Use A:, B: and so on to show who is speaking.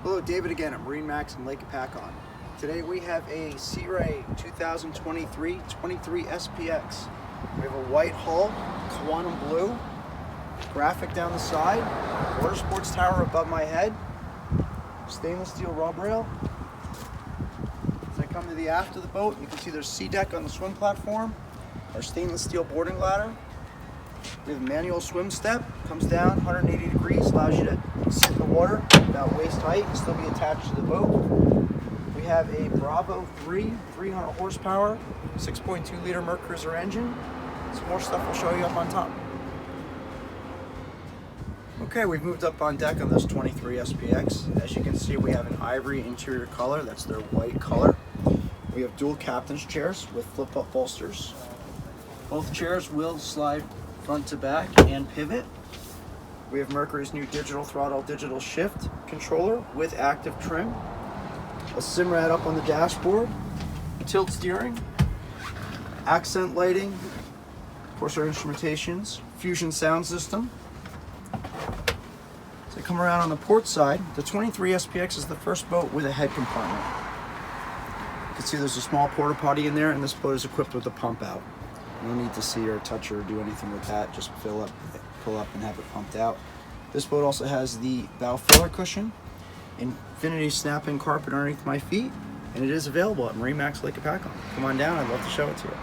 A: Hello, David again at MarineMax Lake Hopatcong. Today we have a Sea Ray 2023 SPX. We have a white hull, quantum blue, graphic down the side, water sports tower above my head, stainless steel rub rail. As I come to the aft of the boat, you can see there's sea deck on the swim platform, our stainless steel boarding ladder. We have a manual swim step, comes down 180 degrees, allows you to sit in the water about waist height and still be attached to the boat. We have a Bravo 3 300 horsepower, 6.2 liter Mercury engine. Some more stuff we'll show you up on top. Okay, we've moved up on deck on this 23 SPX. As you can see, we have an ivory interior color, that's their white color. We have dual captain's chairs with flip-up bolsters. Both chairs will slide front to back and pivot. We have Mercury's new digital throttle, digital shift controller with active trim. A Simrad up on the dashboard, tilt steering, accent lighting, of course our instrumentations, fusion sound system. So I come around on the port side. The 23 SPX is the first boat with a head compartment. You can see there's a small porta potty in there, and this boat is equipped with a pump out. No need to see or touch or do anything with that. Just pull up and have it pumped out. This boat also has the bow filler cushion, infinity snap-in carpet underneath my feet, and it is available at MarineMax Lake Hopatcong. Come on down, I'd love to show it to you.